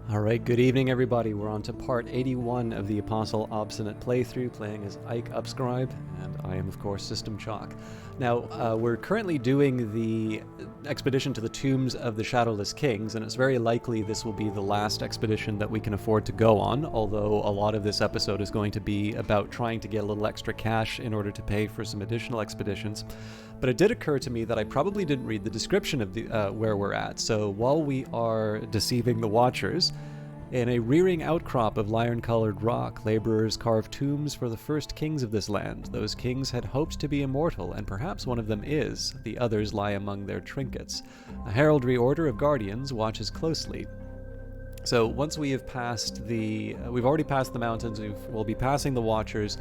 Alright, good evening everybody. We're on to part 81 of the Apostle Obsonate playthrough, playing as Ike Upscribe, and I am of course System Chalk. Now, we're currently doing the expedition to the tombs of the Shadowless Kings, and it's very likely this will be the last expedition that we can afford to go on, although a lot of this episode is going to be about trying to get a little extra cash in order to pay for some additional expeditions. But it did occur to me that I probably didn't read the description of the where we're at, so while we are deceiving the Watchers, in a rearing outcrop of lion-colored rock, laborers carved tombs for the first kings of this land. Those kings had hoped to be immortal, and perhaps one of them is. The others lie among their trinkets. A heraldry order of guardians watches closely. So once we have passed we've already passed the mountains, we'll be passing the Watchers.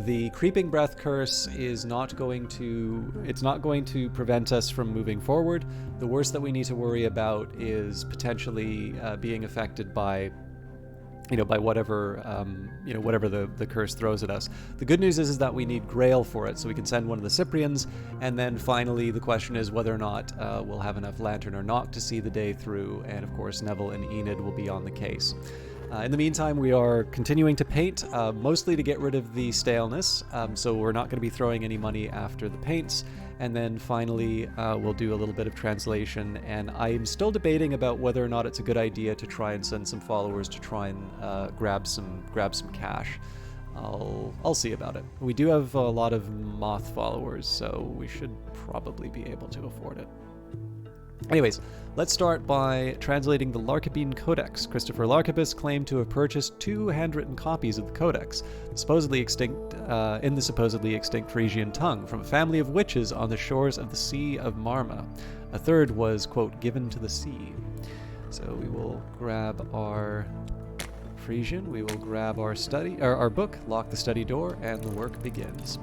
The Creeping Breath curse is not going to prevent us from moving forward. The worst that we need to worry about is potentially being affected by whatever the curse throws at us. The good news is that we need Grail for it, so we can send one of the Cyprians, and then finally the question is whether or not we'll have enough lantern or not to see the day through, and of course Neville and Enid will be on the case. In the meantime, we are continuing to paint, mostly to get rid of the staleness, so we're not going to be throwing any money after the paints. And then finally, we'll do a little bit of translation, and I'm still debating about whether or not it's a good idea to try and send some followers to try and grab some cash. I'll see about it. We do have a lot of moth followers, so we should probably be able to afford it. Anyways, let's start by translating the Larkabine Codex. Christopher Larkabus claimed to have purchased 2 handwritten copies of the Codex, supposedly extinct in the supposedly extinct Frisian tongue, from a family of witches on the shores of the Sea of Marma. A third was, quote, given to the sea. So we will grab our Frisian, we will grab our book, lock the study door, and the work begins.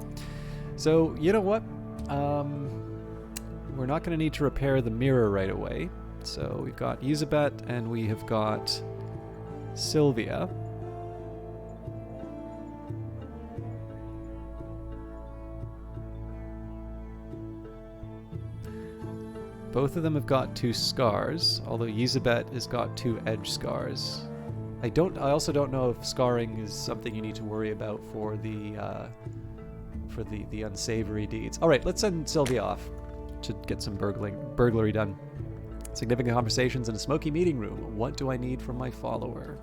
So, you know what? We're not going to need to repair the mirror right away. So we've got Elizabeth and we have got Sylvia. Both of them have got 2 scars, although Elizabeth has got 2 edge scars. I also don't know if scarring is something you need to worry about for the unsavory deeds. All right, let's send Sylvia off to get some burglary done. Significant conversations in a smoky meeting room. What do I need from my follower?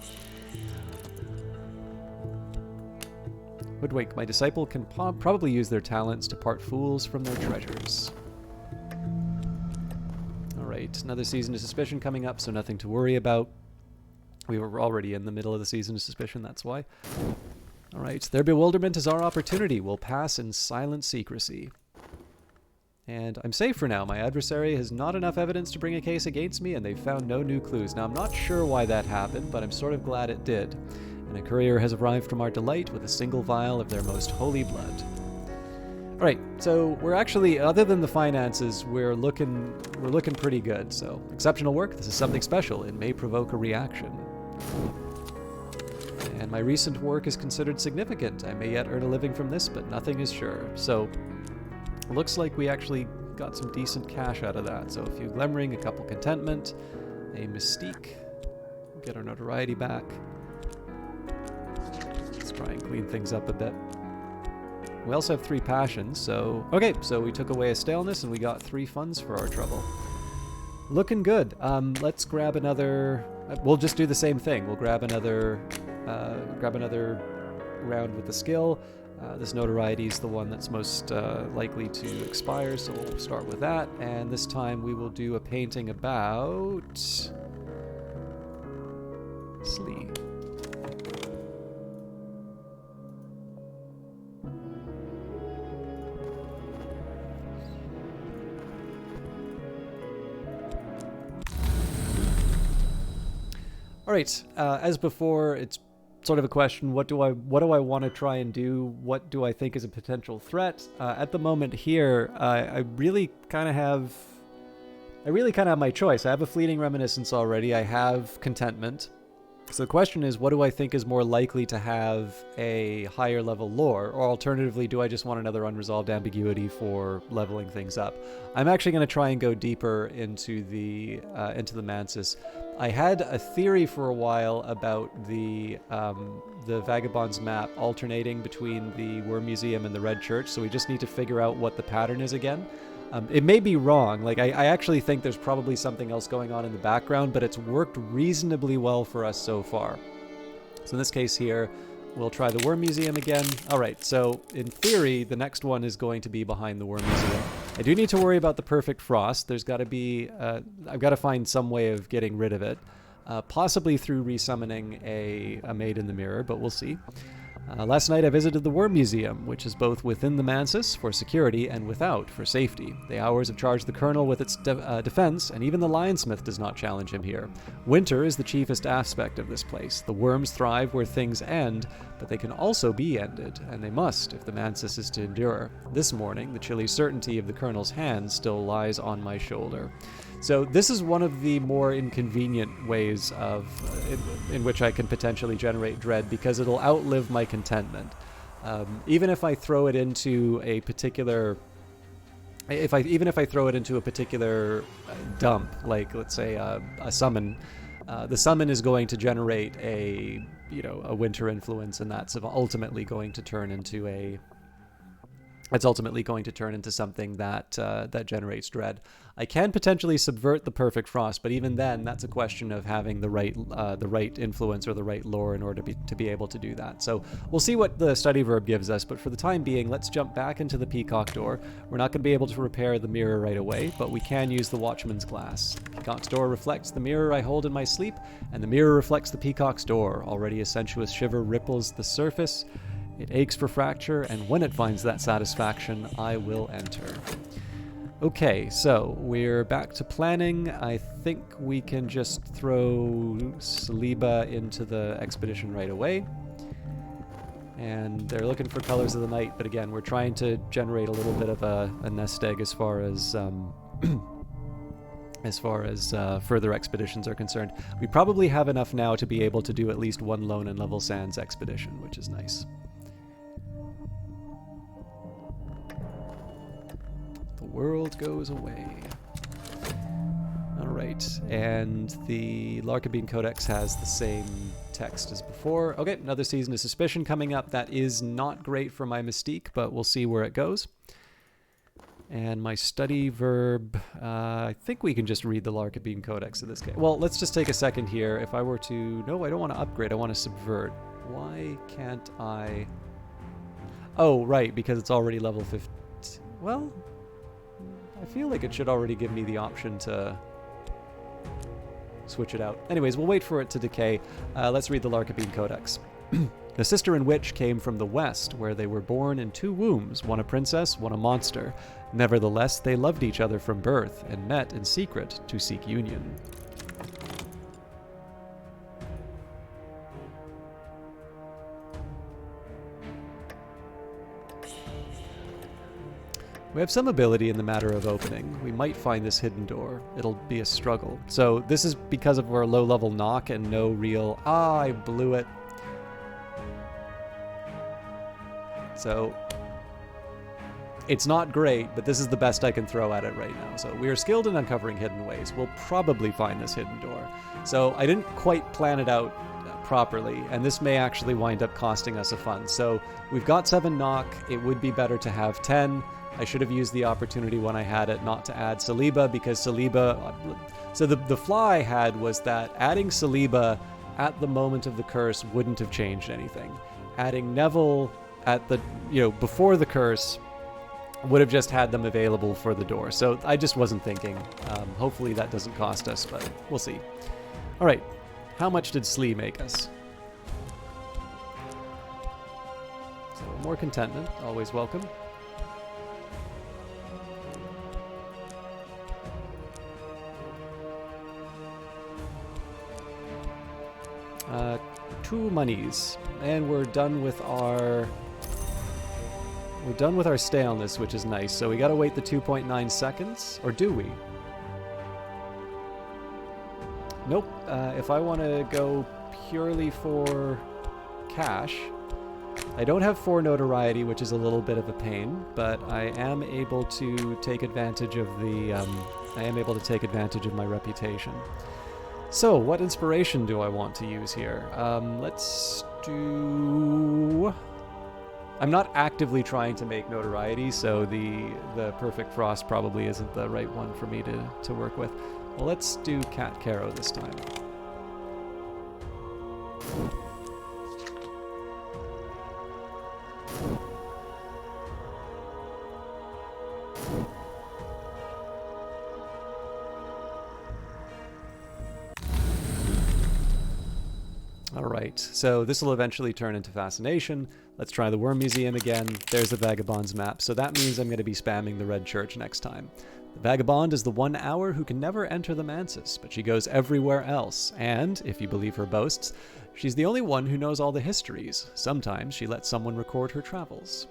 Hoodwink. My disciple can probably use their talents to part fools from their treasures. Alright, another season of suspicion coming up, so nothing to worry about. We were already in the middle of the season of suspicion, that's why. Alright, their bewilderment is our opportunity. We'll pass in silent secrecy. And I'm safe for now. My adversary has not enough evidence to bring a case against me, and they've found no new clues. Now, I'm not sure why that happened, but I'm sort of glad it did. And a courier has arrived from our delight with a single vial of their most holy blood. Alright, so we're actually, other than the finances, we're looking pretty good. So, exceptional work. This is something special. It may provoke a reaction. And my recent work is considered significant. I may yet earn a living from this, but nothing is sure. So, looks like we actually got some decent cash out of that. So a few glimmering, a couple contentment, a mystique. Get our notoriety back. Let's try and clean things up a bit. We also have 3 passions, so... Okay, so we took away a staleness and we got 3 funds for our trouble. Looking good. Let's grab another... We'll just do the same thing. We'll grab another round with the skill. This notoriety is the one that's most likely to expire, so we'll start with that. And this time we will do a painting about Slee. All right, as before, it's sort of a question, what do I want to try and do? What do I think is a potential threat? At the moment here, I really kind of have my choice. I have a fleeting reminiscence already. I have contentment. So the question is, what do I think is more likely to have a higher level lore? Or alternatively, do I just want another unresolved ambiguity for leveling things up? I'm actually going to try and go deeper into the Mansis. I had a theory for a while about the Vagabond's map alternating between the Worm Museum and the Red Church, so we just need to figure out what the pattern is again. It may be wrong. Like, I actually think there's probably something else going on in the background, but it's worked reasonably well for us so far. So in this case here, we'll try the Worm Museum again. All right, so in theory, the next one is going to be behind the Worm Museum. I do need to worry about the Perfect Frost. There's got to be... I've got to find some way of getting rid of it. Possibly through resummoning a Maid in the Mirror, but we'll see. Last night I visited the Worm Museum, which is both within the Mansis for security and without for safety. The Hours have charged the Colonel with its defense, and even the Lionsmith does not challenge him here. Winter is the chiefest aspect of this place. The worms thrive where things end, but they can also be ended, and they must if the Mansis is to endure. This morning, the chilly certainty of the Colonel's hand still lies on my shoulder. So this is one of the more inconvenient ways of in which I can potentially generate dread, because it'll outlive my contentment. Even if I throw it into a particular, even if I throw it into a particular dump, like let's say a summon, the summon is going to generate a winter influence, and that's ultimately going to turn into something that that generates dread. I can potentially subvert the Perfect Frost, but even then, that's a question of having the right influence or the right lore in order to be able to do that. So we'll see what the study verb gives us, but for the time being, let's jump back into the Peacock Door. We're not going to be able to repair the mirror right away, but we can use the Watchman's Glass. Peacock's Door reflects the mirror I hold in my sleep, and the mirror reflects the Peacock's Door. Already a sensuous shiver ripples the surface. It aches for fracture, and when it finds that satisfaction, I will enter. Okay, so we're back to planning. I think we can just throw Saliba into the expedition right away. And they're looking for Colors of the Night, but again, we're trying to generate a little bit of a nest egg as far as further expeditions are concerned. We probably have enough now to be able to do at least one Lone and Level Sands expedition, which is nice. World goes away. Alright, and the Larkabine Codex has the same text as before. Okay, another Season of Suspicion coming up. That is not great for my Mystique, but we'll see where it goes. And my study verb, I think we can just read the Larkabine Codex in this case. Well, let's just take a second here. If I were to... No, I don't want to upgrade. I want to subvert. Why can't I... Oh, right, because it's already level 50. Well... I feel like it should already give me the option to switch it out. Anyways, we'll wait for it to decay. Let's read the Larkabine Codex. The sister and witch came from the west, where they were born in 2 wombs, one a princess, one a monster. Nevertheless, they loved each other from birth, and met in secret to seek union. We have some ability in the matter of opening. We might find this hidden door. It'll be a struggle. So this is because of our low-level knock and no real... Ah, I blew it. So it's not great, but this is the best I can throw at it right now. So we are skilled in uncovering hidden ways. We'll probably find this hidden door. So I didn't quite plan it out properly, and this may actually wind up costing us a fund. So we've got 7 knock. It would be better to have 10. I should have used the opportunity when I had it not to add Saliba, because Saliba... So the flaw I had was that adding Saliba at the moment of the curse wouldn't have changed anything. Adding Neville at the, before the curse would have just had them available for the door. So I just wasn't thinking. Hopefully that doesn't cost us, but we'll see. All right, how much did Slee make us? So more contentment, always welcome. 2 monies, and we're done with our staleness, which is nice. So we gotta wait the 2.9 seconds, or do we? Nope. If I want to go purely for cash, I don't have 4 notoriety, which is a little bit of a pain, but I am able to take advantage of the. I am able to take advantage of my reputation. So, what inspiration do I want to use here? Let's do. I'm not actively trying to make notoriety, so the Perfect Frost probably isn't the right one for me to work with. Well, let's do Cat Caro this time. Alright, so this will eventually turn into Fascination. Let's try the Worm Museum again. There's the Vagabond's map, so that means I'm going to be spamming the Red Church next time. The Vagabond is the 1 hour who can never enter the Mansus, but she goes everywhere else, and, if you believe her boasts, she's the only one who knows all the histories. Sometimes she lets someone record her travels.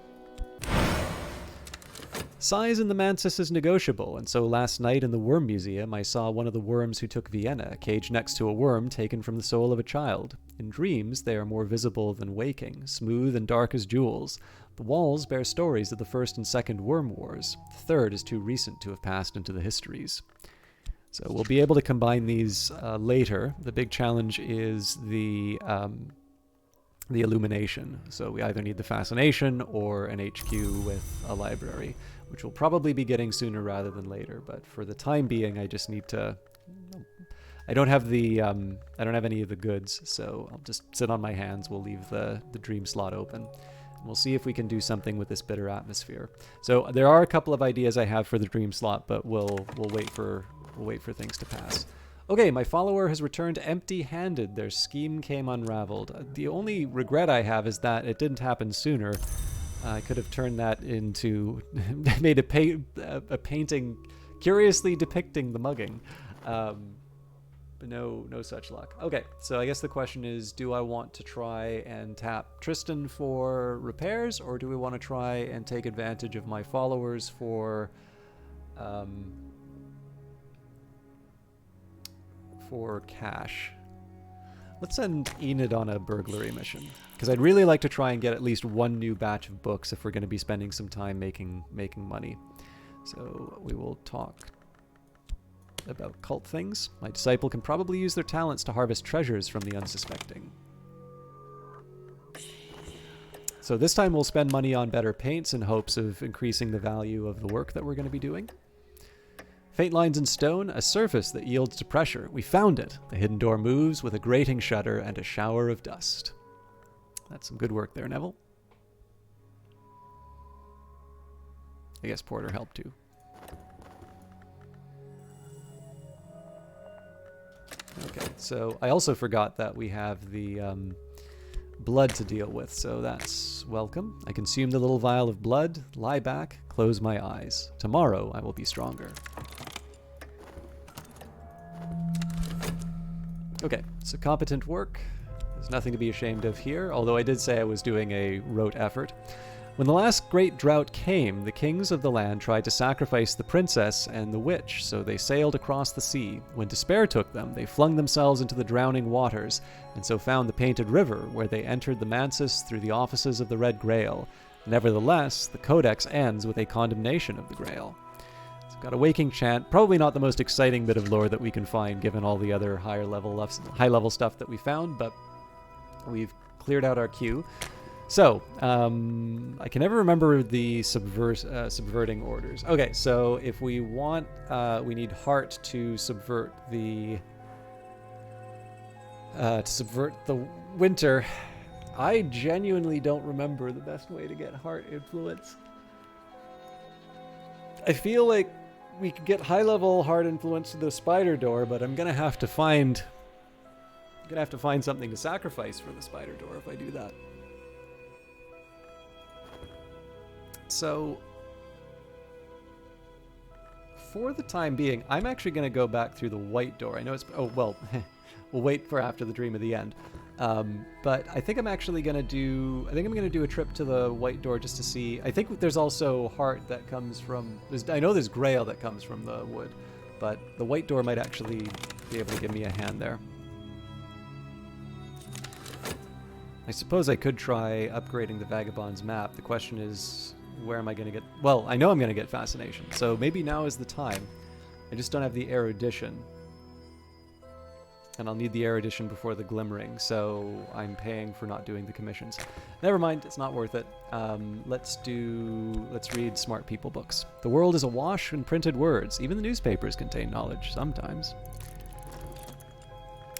Size in the Mansus is negotiable, and so last night in the Worm Museum I saw one of the worms who took Vienna, caged next to a worm taken from the soul of a child. In dreams they are more visible than waking, smooth and dark as jewels. The walls bear stories of the First and Second Worm Wars. The third is too recent to have passed into the histories. So we'll be able to combine these later. The big challenge is the illumination. So we either need the Fascination or an HQ with a library, which we'll probably be getting sooner rather than later. But for the time being, I just need to. I don't have the. I don't have any of the goods, so I'll just sit on my hands. We'll leave the dream slot open. And we'll see if we can do something with this bitter atmosphere. So there are a couple of ideas I have for the dream slot, but we'll wait for things to pass. Okay, my follower has returned empty-handed. Their scheme came unraveled. The only regret I have is that it didn't happen sooner. I could have turned that into... made a painting curiously depicting the mugging. But no such luck. Okay, so I guess the question is, do I want to try and tap Tristan for repairs, or do we want to try and take advantage of my followers for cash? Let's send Enid on a burglary mission, because I'd really like to try and get at least one new batch of books if we're going to be spending some time making money. So we will talk about cult things. My disciple can probably use their talents to harvest treasures from the unsuspecting. So this time we'll spend money on better paints in hopes of increasing the value of the work that we're going to be doing. Faint lines in stone, a surface that yields to pressure. We found it. The hidden door moves with a grating shudder and a shower of dust. That's some good work there, Neville. I guess Porter helped too. Okay, so I also forgot that we have the blood to deal with, so that's welcome. I consume the little vial of blood, lie back, close my eyes. Tomorrow I will be stronger. Okay, so competent work. There's nothing to be ashamed of here, although I did say I was doing a rote effort. When the last great drought came, the kings of the land tried to sacrifice the princess and the witch, so they sailed across the sea. When despair took them, they flung themselves into the drowning waters, and so found the Painted River, where they entered the Mansus through the offices of the Red Grail. Nevertheless, the Codex ends with a condemnation of the Grail. It's got a waking chant, probably not the most exciting bit of lore that we can find, given all the other high-level stuff that we found, but we've cleared out our queue. So, I can never remember the subverting orders. Okay, so if we want, we need heart to subvert the winter. I genuinely don't remember the best way to get heart influence. I feel like we could get high-level heart influence to the spider door, but I'm gonna have to find something to sacrifice for the spider door if I do that. So, for the time being, I'm actually going to go back through the white door. I know it's... Oh, well, we'll wait for after the Dream of the End. But I think I'm actually going to do... I think I'm going to do a trip to the white door just to see... I think there's also heart that comes from... I know there's grail that comes from the wood, but the white door might actually be able to give me a hand there. I suppose I could try upgrading the Vagabond's map. The question is, where am I going to get... Well, I know I'm going to get Fascination, so maybe now is the time. I just don't have the Erudition. And I'll need the Erudition before the Glimmering, so I'm paying for not doing the commissions. Never mind, it's not worth it. Let's read smart people books. The world is awash in printed words. Even the newspapers contain knowledge, sometimes.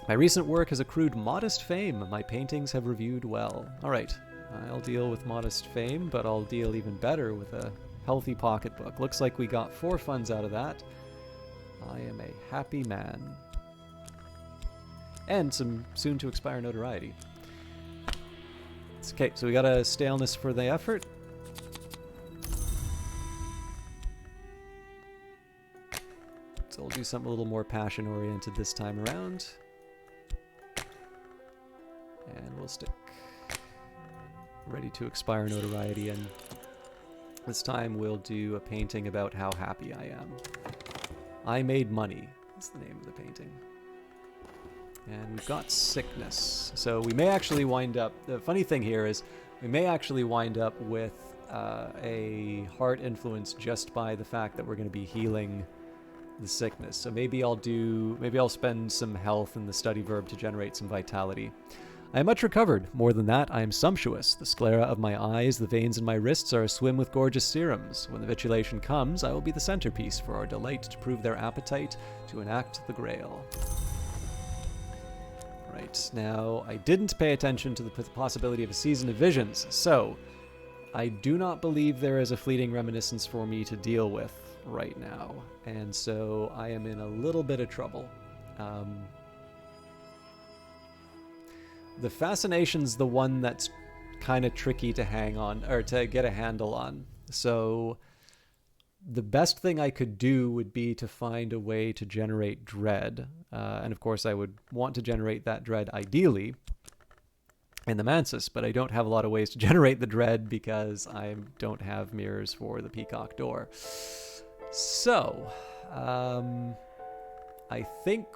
My recent work has accrued modest fame. My paintings have reviewed well. Alright, I'll deal with modest fame, but I'll deal even better with a healthy pocketbook. Looks like we got 4 funds out of that. I am a happy man. And some soon-to-expire notoriety. Okay, so we got a staleness for the effort. So we'll do something a little more passion-oriented this time around. And we'll stick ready-to-expire notoriety, and this time we'll do a painting about how happy I am. I Made Money is the name of the painting. And we've got sickness. So we may actually wind up... The funny thing here is we may actually wind up with a heart influence just by the fact that we're going to be healing the sickness. So maybe I'll spend some health in the study verb to generate some vitality. I am much recovered. More than that, I am sumptuous. The sclera of my eyes, the veins in my wrists are aswim with gorgeous serums. When the vitulation comes, I will be the centerpiece for our delight to prove their appetite, to enact the grail. Right, now, I didn't pay attention to the possibility of a season of visions, so I do not believe there is a fleeting reminiscence for me to deal with right now, and so I am in a little bit of trouble. The Fascination's the one that's kind of tricky to hang on, or to get a handle on, so the best thing I could do would be to find a way to generate dread. And of course, I would want to generate that dread ideally in the Mansis, but I don't have a lot of ways to generate the dread because I don't have mirrors for the Peacock Door. So, I think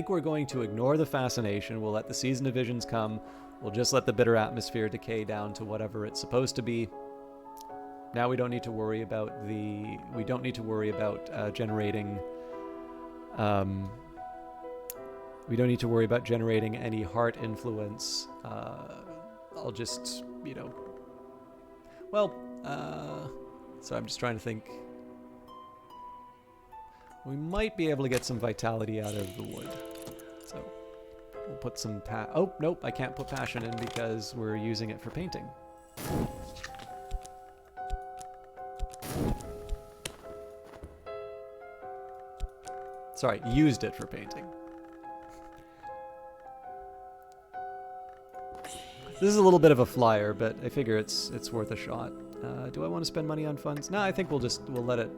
we're going to ignore the Fascination. We'll let the Season of Visions come. We'll just let the bitter atmosphere decay down to whatever it's supposed to be. Now we don't need to worry about generating. We don't need to worry about generating any heart influence. I'll just, well, so I'm just trying to think. We might be able to get some vitality out of the wood. So we'll put some oh, nope, I can't put passion in because we're using it for painting. Sorry, used it for painting. This is a little bit of a flyer, but I figure it's worth a shot. Do I want to spend money on funds? No, I think we'll let it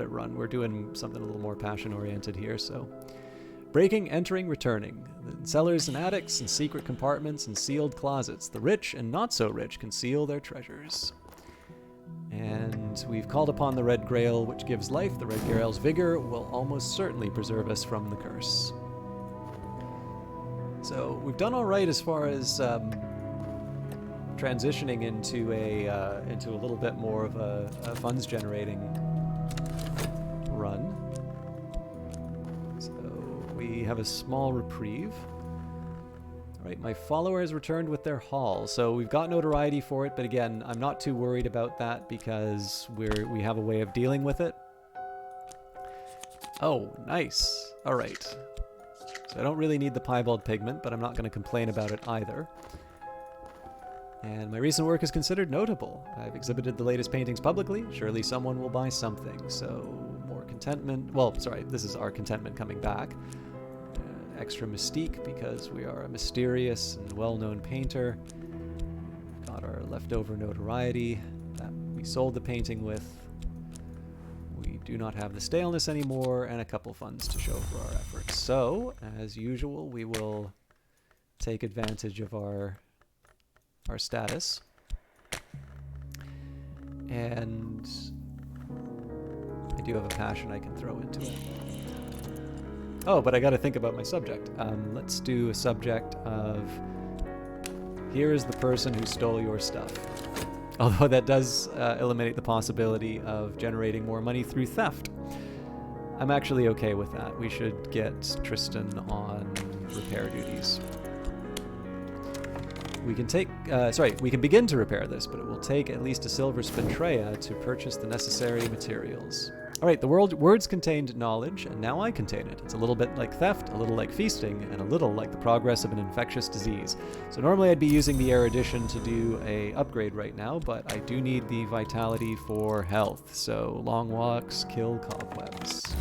run. We're doing something a little more passion-oriented here, so... Breaking, entering, returning. The cellars and attics and secret compartments and sealed closets. The rich and not so rich conceal their treasures. And we've called upon the Red Grail, which gives life. The Red Grail's vigor will almost certainly preserve us from the curse. So we've done all right as far as transitioning into a little bit more of a funds generating run. So we have a small reprieve. All right, my follower has returned with their haul. So we've got notoriety for it, but again, I'm not too worried about that because we have a way of dealing with it. Oh, nice. All right. So I don't really need the piebald pigment, but I'm not going to complain about it either. And my recent work is considered notable. I've exhibited the latest paintings publicly. Surely someone will buy something. So more contentment. Well, sorry, this is our contentment coming back. Extra mystique because we are a mysterious and well-known painter. Got our leftover notoriety that we sold the painting with. We do not have the staleness anymore, and a couple funds to show for our efforts. So, as usual, we will take advantage of our status. And I do have a passion I can throw into it. Oh, but I gotta think about my subject. Let's do a subject of, here is the person who stole your stuff. Although that does eliminate the possibility of generating more money through theft. I'm actually okay with that. We should get Tristan on repair duties. We can take, we can begin to repair this, but it will take at least a silver spintrea to purchase the necessary materials. All right, the words contained knowledge, and now I contain it. It's a little bit like theft, a little like feasting, and a little like the progress of an infectious disease. So normally I'd be using the erudition to do a upgrade right now, but I do need the vitality for health. So long walks, kill cobwebs.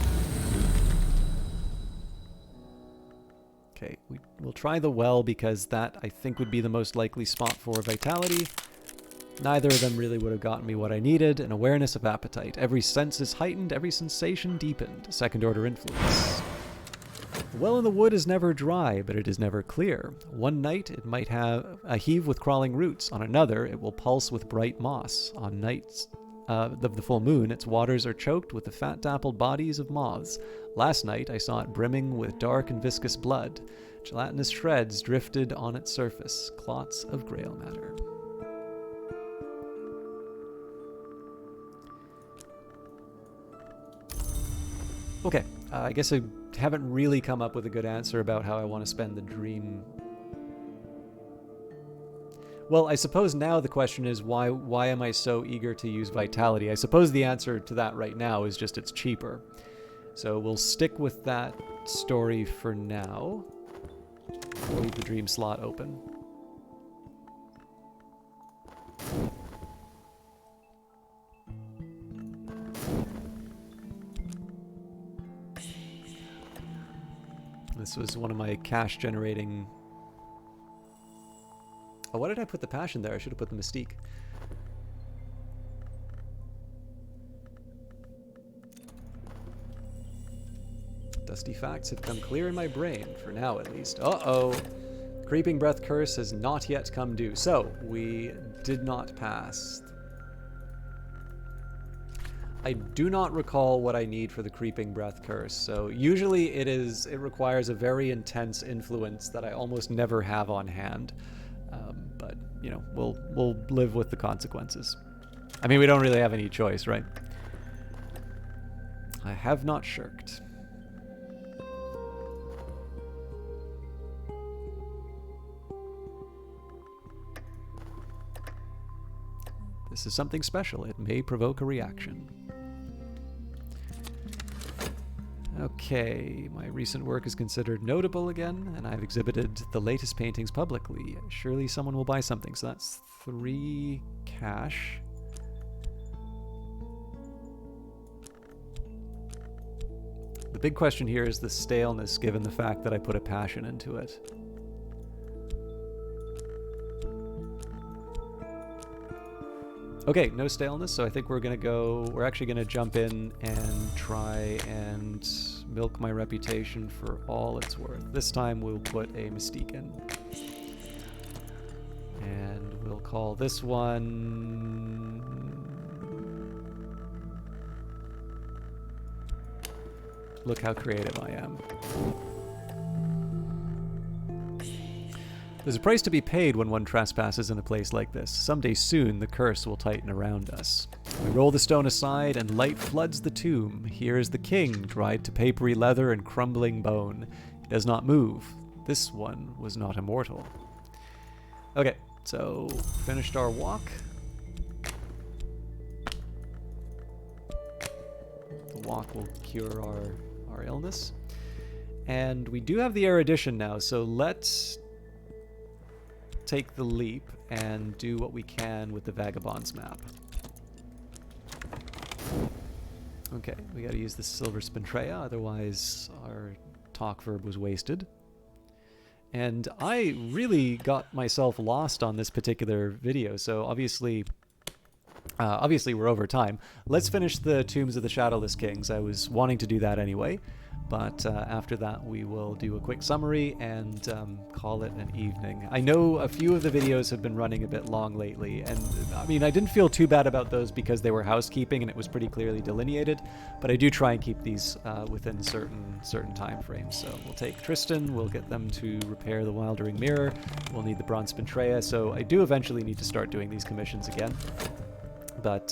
Okay, we'll try the well because that I think would be the most likely spot for vitality. Neither of them really would have gotten me what I needed, an awareness of appetite. Every sense is heightened, every sensation deepened. Second order influence. The well in the wood is never dry, but it is never clear. One night it might have a heave with crawling roots. On another, it will pulse with bright moss. On nights of the full moon, its waters are choked with the fat dappled bodies of moths. Last night I saw it brimming with dark and viscous blood. Gelatinous shreds drifted on its surface, clots of grail matter. Okay, I guess I haven't really come up with a good answer about how I want to spend the dream. Well, I suppose now the question is why am I so eager to use vitality? I suppose the answer to that right now is just it's cheaper. So we'll stick with that story for now. We'll leave the dream slot open. This was one of my cash generating... Oh, why did I put the passion there? I should have put the mystique. Dusty facts have come clear in my brain, for now at least. Uh-oh! Creeping Breath Curse has not yet come due. So, we did not pass. I do not recall what I need for the Creeping Breath Curse, so usually it requires a very intense influence that I almost never have on hand. But, you know, we'll live with the consequences. I mean, we don't really have any choice, right? I have not shirked. This is something special. It may provoke a reaction. Okay, my recent work is considered notable again, and I've exhibited the latest paintings publicly. Surely someone will buy something, so that's 3 cash. The big question here is the staleness, given the fact that I put a passion into it. Okay, no staleness, so I think we're actually gonna jump in and try and milk my reputation for all it's worth. This time we'll put a mystique in. And we'll call this one... Look how creative I am. There's a price to be paid when one trespasses in a place like this. Someday soon, the curse will tighten around us. We roll the stone aside, and light floods the tomb. Here is the king, dried to papery leather and crumbling bone. He does not move. This one was not immortal. Okay, so finished our walk. The walk will cure our illness. And we do have the erudition now, so let's take the leap and do what we can with the Vagabond's map. Okay, we gotta use the silver spintrea, otherwise our talk verb was wasted. And I really got myself lost on this particular video, so obviously we're over time. Let's finish the Tombs of the Shadowless Kings. I was wanting to do that anyway. But after that, we will do a quick summary and call it an evening. I know a few of the videos have been running a bit long lately, and I mean, I didn't feel too bad about those because they were housekeeping and it was pretty clearly delineated, but I do try and keep these within certain time frames. So we'll take Tristan, we'll get them to repair the Wildering Mirror, we'll need the Bronze Spintrea, so I do eventually need to start doing these commissions again. But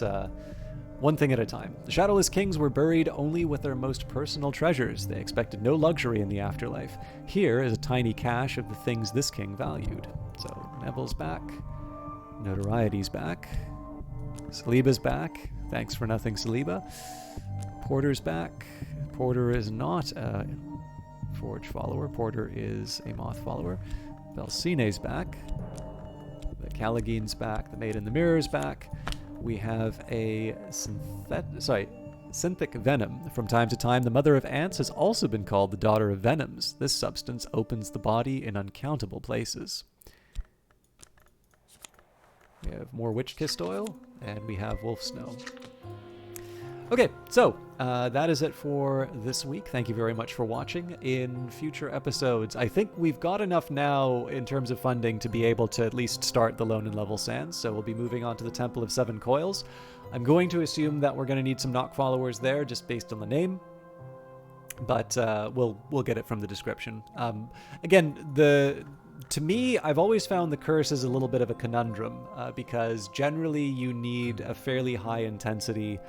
one thing at a time. The Shadowless kings were buried only with their most personal treasures. They expected no luxury in the afterlife. Here is a tiny cache of the things this king valued. So Neville's back. Notoriety's back. Saliba's back. Thanks for nothing, Saliba. Porter's back. Porter is not a Forge follower. Porter is a Moth follower. Belsine's back. The Calagine's back. The Maid in the Mirror's back. We have a synthetic venom. From time to time, the mother of ants has also been called the daughter of venoms. This substance opens the body in uncountable places. We have more witch-kissed oil, and we have wolf snow. Okay, so that is it for this week. Thank you very much for watching. In future episodes, I think we've got enough now in terms of funding to be able to at least start the Lone and Level Sands, so we'll be moving on to the Temple of Seven Coils. I'm going to assume that we're going to need some Nock followers there, just based on the name, but we'll get it from the description. Again, to me, I've always found the curse is a little bit of a conundrum, because generally you need a fairly high intensity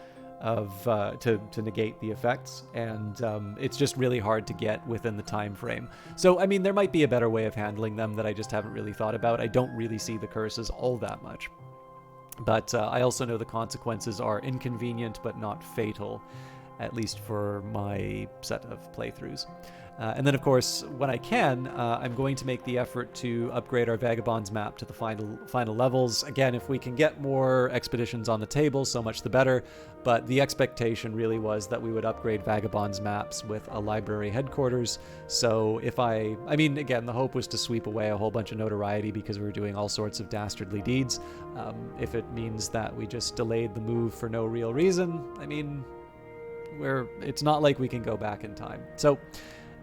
to negate the effects, and it's just really hard to get within the time frame. So I mean, there might be a better way of handling them that I just haven't really thought about. I don't really see the curses all that much, but I also know the consequences are inconvenient but not fatal, at least for my set of playthroughs. And then, of course, when I can, I'm going to make the effort to upgrade our Vagabonds map to the final levels. Again, if we can get more expeditions on the table, so much the better. But the expectation really was that we would upgrade Vagabonds maps with a library headquarters. So if I mean, again, the hope was to sweep away a whole bunch of notoriety because we were doing all sorts of dastardly deeds. If it means that we just delayed the move for no real reason, I mean, it's not like we can go back in time. So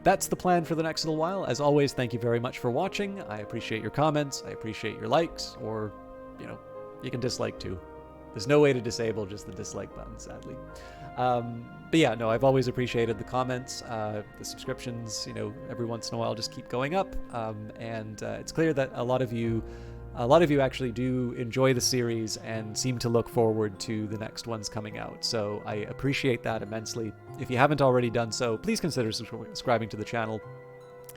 that's the plan for the next little while. As always, thank you very much for watching. I appreciate your comments. I appreciate your likes, or, you know, you can dislike too. There's no way to disable just the dislike button, sadly. But yeah, no, I've always appreciated the comments, the subscriptions, you know, every once in a while just keep going up. And it's clear that a lot of you actually do enjoy the series and seem to look forward to the next ones coming out. So I appreciate that immensely. If you haven't already done so, please consider subscribing to the channel.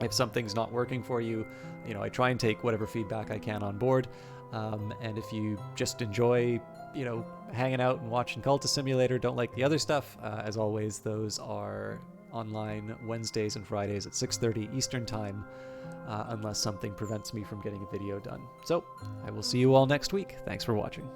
If something's not working for you, you know, I try and take whatever feedback I can on board. And if you just enjoy, you know, hanging out and watching Cultist Simulator, don't like the other stuff, as always, those are online Wednesdays and Fridays at 6:30 Eastern Time. Unless something prevents me from getting a video done. So, I will see you all next week. Thanks for watching.